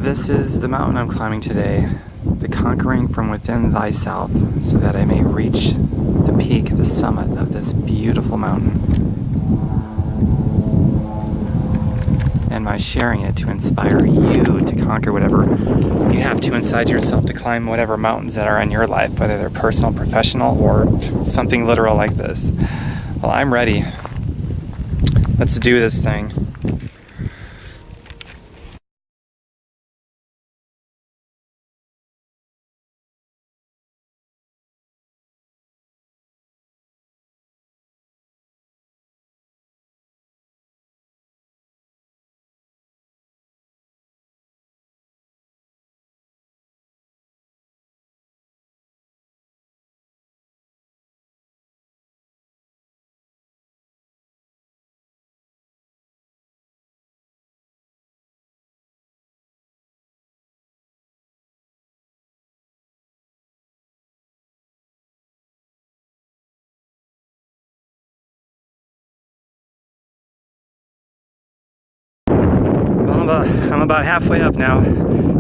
This is the mountain I'm climbing today, the conquering from within thyself, so that I may reach the peak, the summit of this beautiful mountain. And my sharing it to inspire you to conquer whatever you have to inside yourself to climb whatever mountains that are in your life, whether they're personal, professional, or something literal like this. Well, I'm ready. Let's do this thing. I'm about halfway up now,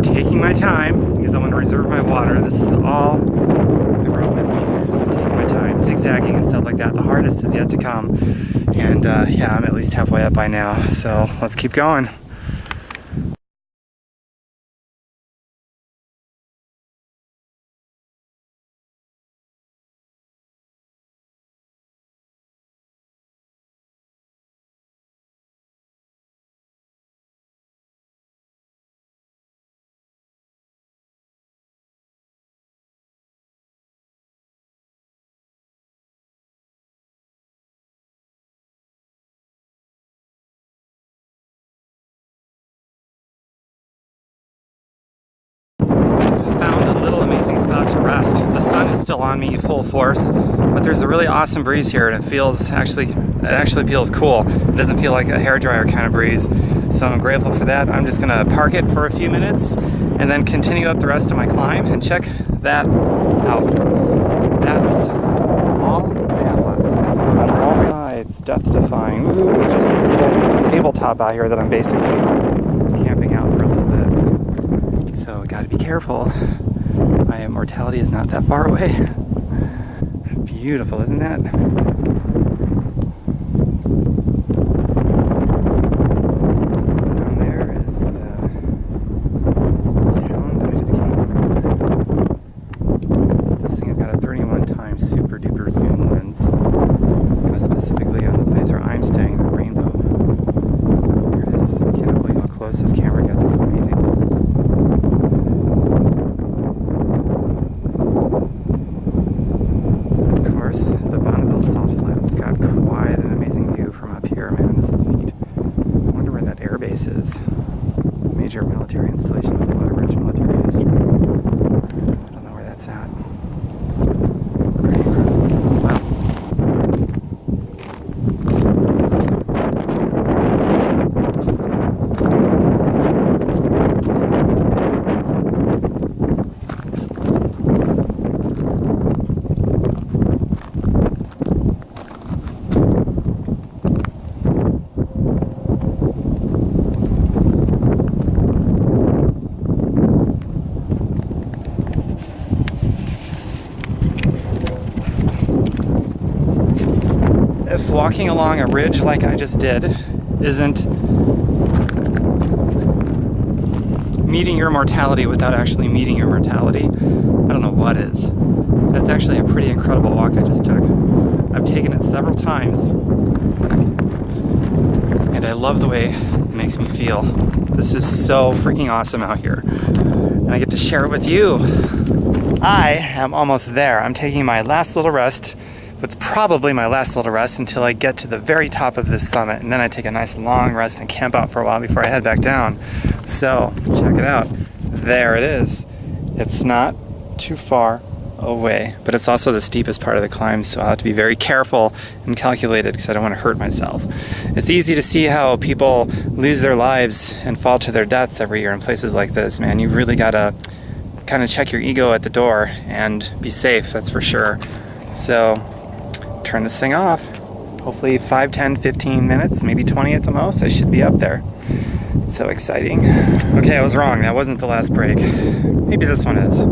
taking my time because I want to reserve my water. This is all I brought with me, so I'm taking my time, zigzagging and stuff like that. The hardest is yet to come, and yeah, I'm at least halfway up by now, so let's keep going. To rest. The sun is still on me full force, but there's a really awesome breeze here, and it actually feels cool. It doesn't feel like a hairdryer kind of breeze, so I'm grateful for that. I'm just gonna park it for a few minutes and then continue up the rest of my climb and check that out. That's all I have left. It's on all sides, death-defying. Ooh, just this little tabletop out here that I'm basically camping out for a little bit. So gotta be careful. My immortality is not that far away. Beautiful, isn't that? Down there is the town that I just came from. This thing has got a 31 times super duper zoom lens. Specifically on the place where I'm staying, the rainbow. There it is. I cannot believe how close this camera gets. It's amazing. Is major military installation with a lot of rich military history. I don't know where that's at. Pretty incredible. Wow. If walking along a ridge like I just did isn't meeting your mortality without actually meeting your mortality, I don't know what is. That's actually a pretty incredible walk I just took. I've taken it several times, and I love the way it makes me feel. This is so freaking awesome out here, and I get to share it with you. I am almost there. I'm taking my last little rest. It's probably my last little rest until I get to the very top of this summit, and then I take a nice long rest and camp out for a while before I head back down. So check it out. There it is. It's not too far away, but it's also the steepest part of the climb, so I'll have to be very careful and calculated because I don't want to hurt myself. It's easy to see how people lose their lives and fall to their deaths every year in places like this, man. You really gotta kind of check your ego at the door and be safe, that's for sure. So turn this thing off. Hopefully 5, 10, 15 minutes, maybe 20 at the most, I should be up there. It's so exciting. Okay, I was wrong. That wasn't the last break. Maybe this one is.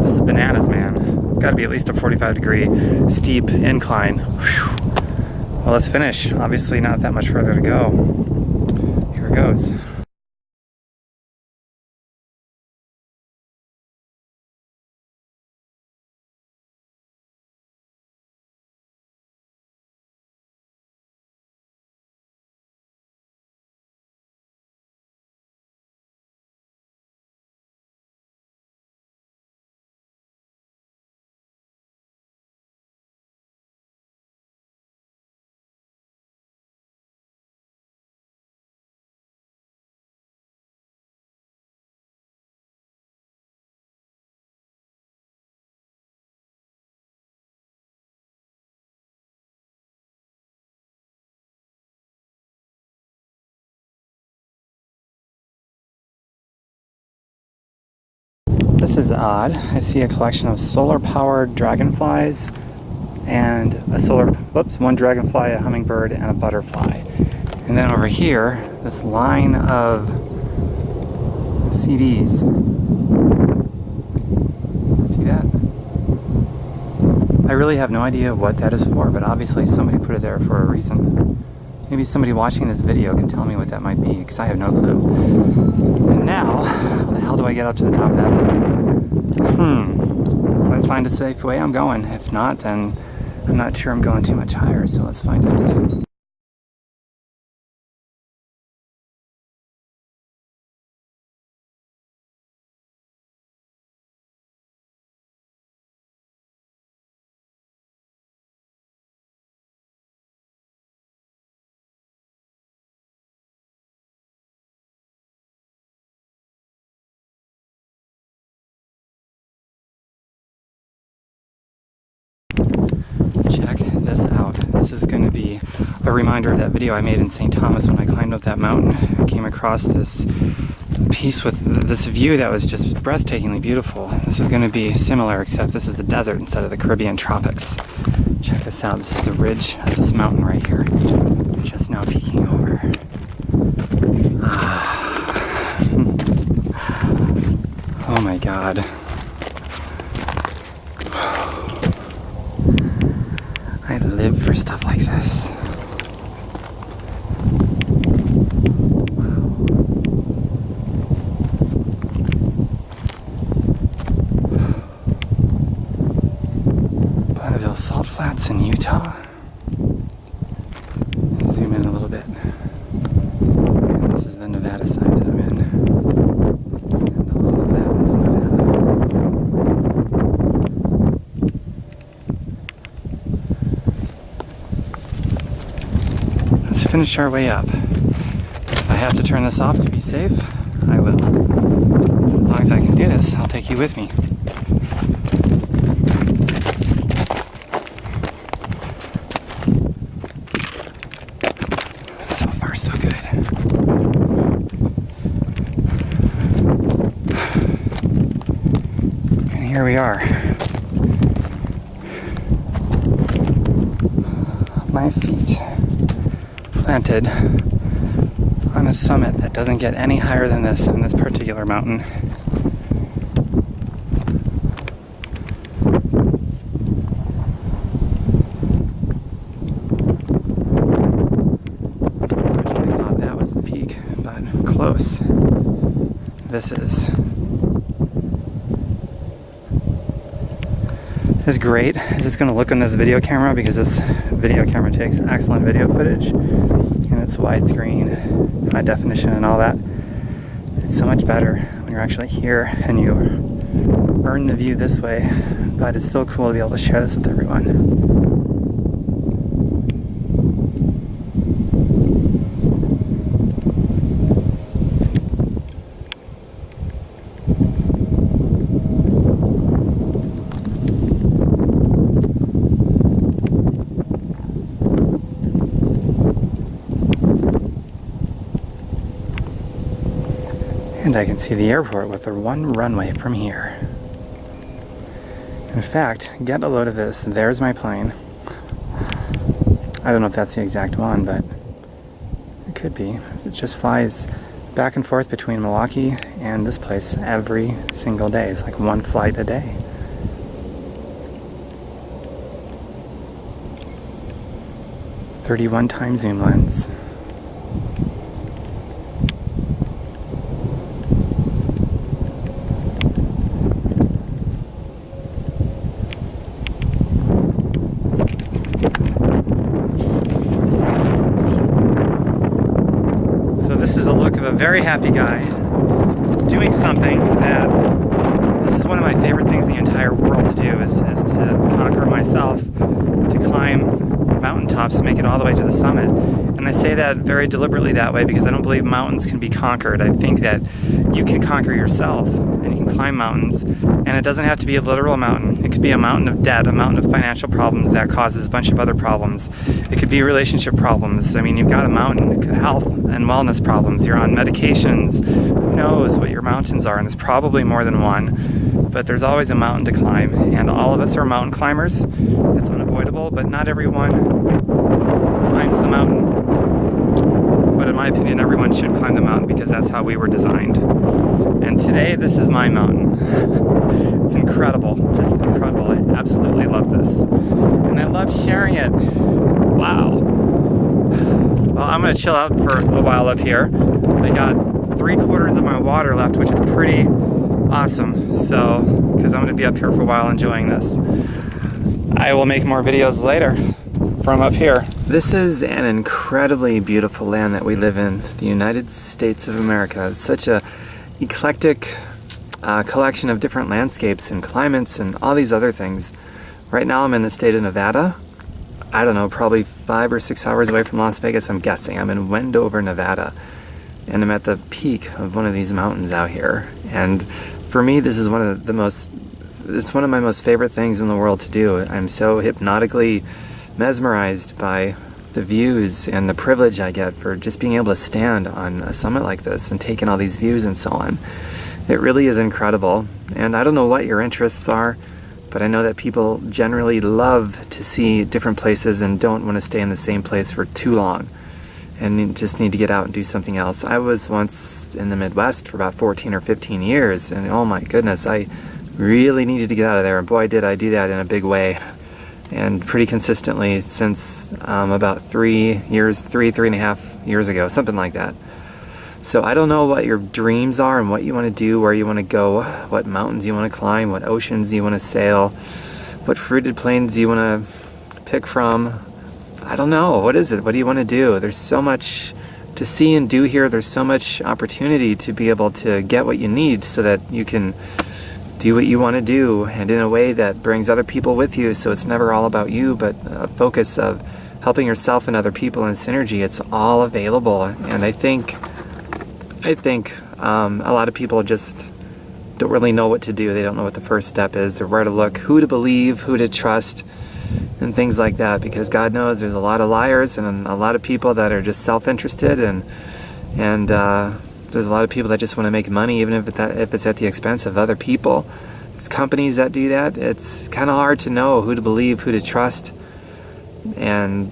This is bananas, man. It's got to be at least a 45-degree steep incline. Well, let's finish. Obviously not that much further to go. Here it goes. This is odd. I see a collection of solar-powered dragonflies and one dragonfly, a hummingbird, and a butterfly. And then over here, this line of CDs. See that? I really have no idea what that is for, but obviously somebody put it there for a reason. Maybe somebody watching this video can tell me what that might be, because I have no clue. And now, how the hell do I get up to the top of that thing? If I find a safe way, I'm going. If not, then I'm not sure I'm going too much higher, so let's find out. Check this out. This is going to be a reminder of that video I made in St. Thomas when I climbed up that mountain. I came across this piece with this view that was just breathtakingly beautiful. This is going to be similar, except this is the desert instead of the Caribbean tropics. Check this out. This is the ridge of this mountain right here. Just now peeking over. Oh my God. I live for stuff like this. Bonneville Salt Flats in Utah. Zoom in a little bit. And this is the Nevada side that I'm in. And all of that is Nevada. Let's finish our way up. If I have to turn this off to be safe, I will. As long as I can do this, I'll take you with me. So far, so good. And here we are. My feet planted on a summit that doesn't get any higher than this on this particular mountain. I thought that was the peak, but close. This is. Is great as it's going to look on this video camera, because this video camera takes excellent video footage and it's widescreen, high definition and all that. It's so much better when you're actually here and you earn the view this way, but it's still cool to be able to share this with everyone. And I can see the airport with the one runway from here. In fact, get a load of this. There's my plane. I don't know if that's the exact one, but it could be. It just flies back and forth between Milwaukee and this place every single day. It's like one flight a day. .31 times zoom lens. So this is a look of a very happy guy doing something that this is one of my favorite things in the entire world to do is to conquer myself, to climb mountaintops to make it all the way to the summit. And I say that very deliberately that way because I don't believe mountains can be conquered. I think that you can conquer yourself and you can climb mountains, and it doesn't have to be a literal mountain. It could be a mountain of debt, a mountain of financial problems that causes a bunch of other problems. It could be relationship problems. I mean, you've got a mountain. It could health and wellness problems. You're on medications. Who knows what your mountains are? And there's probably more than one, but there's always a mountain to climb, and all of us are mountain climbers. It's unavoidable, but not everyone climbs the mountain. But in my opinion, everyone should climb the mountain because that's how we were designed. And today, this is my mountain. It's incredible, just incredible. I absolutely love this. And I love sharing it. Wow. Well, I'm gonna chill out for a while up here. I got 3/4 of my water left, which is pretty awesome. So, because I'm gonna be up here for a while enjoying this. I will make more videos later from up here. This is an incredibly beautiful land that we live in, the United States of America. It's such a eclectic collection of different landscapes and climates and all these other things. Right now I'm in the state of Nevada. I don't know, probably 5 or 6 hours away from Las Vegas, I'm guessing. I'm in Wendover, Nevada, and I'm at the peak of one of these mountains out here. And for me, this is it's one of my most favorite things in the world to do. I'm so hypnotically mesmerized by the views and the privilege I get for just being able to stand on a summit like this and taking all these views and so on. It really is incredible. And I don't know what your interests are, but I know that people generally love to see different places and don't want to stay in the same place for too long and just need to get out and do something else. I was once in the Midwest for about 14 or 15 years, and oh my goodness, I really needed to get out of there, and boy did I do that in a big way, and pretty consistently since about 3.5 years ago, something like that. So I don't know what your dreams are and what you want to do, where you want to go, what mountains you want to climb, what oceans you want to sail, what fruited plains you want to pick from. I don't know. What is it? What do you want to do? There's so much to see and do here. There's so much opportunity to be able to get what you need so that you can do what you want to do, and in a way that brings other people with you, so it's never all about you, but a focus of helping yourself and other people in synergy. It's all available, and I think a lot of people just don't really know what to do. They don't know what the first step is, or where to look, who to believe, who to trust, and things like that, because God knows there's a lot of liars and a lot of people that are just self-interested, and there's a lot of people that just want to make money, even if it's at the expense of other people. There's companies that do that. It's kind of hard to know who to believe, who to trust, and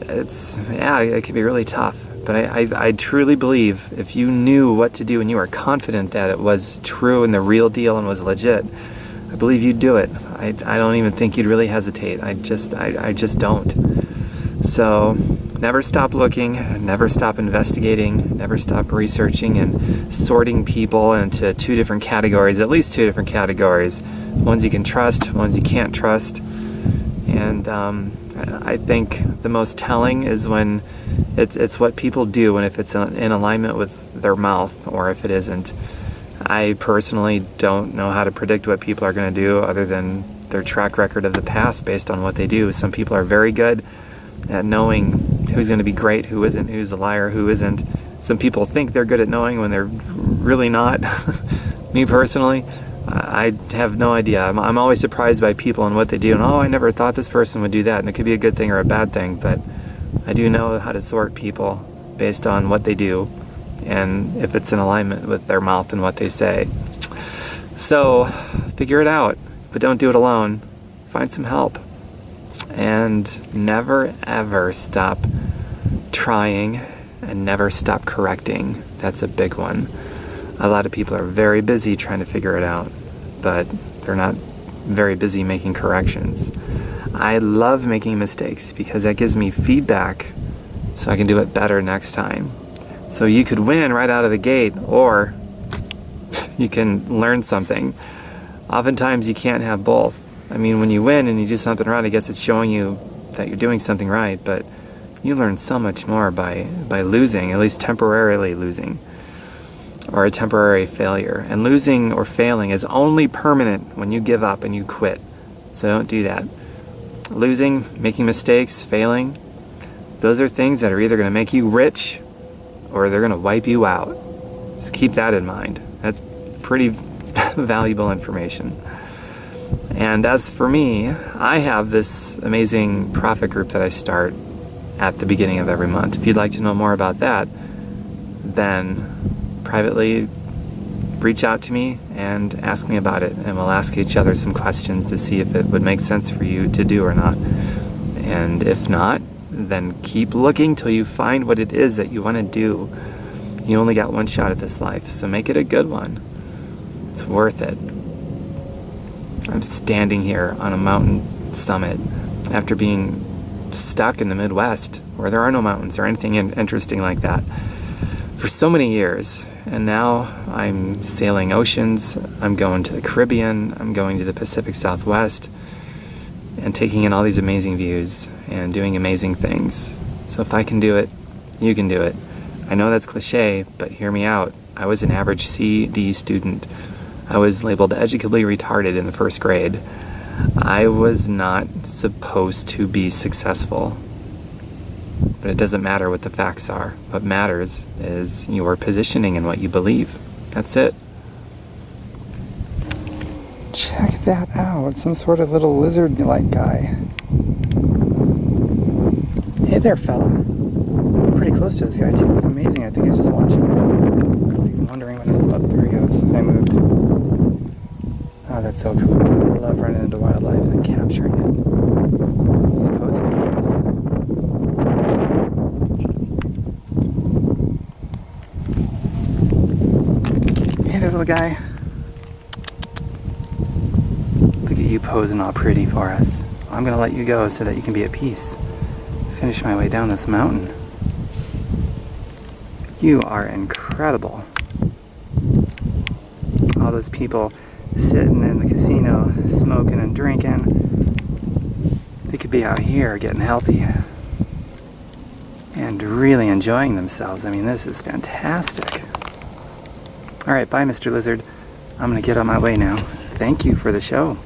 it can be really tough. But I truly believe if you knew what to do and you were confident that it was true and the real deal and was legit, I believe you'd do it. I don't even think you'd really hesitate. I just don't. So never stop looking, never stop investigating, never stop researching and sorting people into 2 different categories, at least 2 different categories. Ones you can trust, ones you can't trust. And I think the most telling is when it's what people do, and if it's in alignment with their mouth or if it isn't. I personally don't know how to predict what people are going to do other than their track record of the past based on what they do. Some people are very good at knowing who's going to be great, who isn't, who's a liar, who isn't. Some people think they're good at knowing when they're really not. Me personally, I have no idea. I'm always surprised by people and what they do, and I never thought this person would do that, and it could be a good thing or a bad thing, but I do know how to sort people based on what they do and if it's in alignment with their mouth and what they say. So figure it out, but don't do it alone. Find some help, and never ever stop trying, and never stop correcting That's a big one. A lot of people are very busy trying to figure it out, but they're not very busy making corrections. I love making mistakes because that gives me feedback so I can do it better next time. So you could win right out of the gate, or you can learn something. Oftentimes you can't have both. I mean, when you win and you do something right, I guess it's showing you that you're doing something right, but you learn so much more by losing, at least temporarily losing, or a temporary failure. And losing or failing is only permanent when you give up and you quit. So don't do that. Losing, making mistakes, failing, those are things that are either going to make you rich or they're going to wipe you out. So keep that in mind. That's pretty valuable information. And as for me, I have this amazing profit group that I start at the beginning of every month. If you'd like to know more about that, then privately reach out to me and ask me about it, and we'll ask each other some questions to see if it would make sense for you to do or not. And if not, then keep looking till you find what it is that you want to do. You only got one shot at this life, so make it a good one. It's worth it. I'm standing here on a mountain summit after being stuck in the Midwest where there are no mountains or anything interesting like that for so many years. And now I'm sailing oceans, I'm going to the Caribbean, I'm going to the Pacific Southwest, and taking in all these amazing views and doing amazing things. So if I can do it, you can do it. I know that's cliche, but hear me out. I was an average C/D student. I was labeled educably retarded in the first grade. I was not supposed to be successful. But it doesn't matter what the facts are. What matters is your positioning and what you believe. That's it. Check that out. Some sort of little lizard-like guy. Hey there, fella. I'm pretty close to this guy, too. It's amazing. I think he's just watching. I'm wondering when... Oh, there he goes. I moved. Oh, that's so cool. I love running into wildlife and capturing it. He's posing for us. Hey there, little guy. Look at you posing all pretty for us. I'm going to let you go so that you can be at peace. Finish my way down this mountain. You are incredible. All those people sitting in the casino, smoking and drinking. They could be out here getting healthy and really enjoying themselves. I mean, this is fantastic. All right, bye, Mr. Lizard. I'm going to get on my way now. Thank you for the show.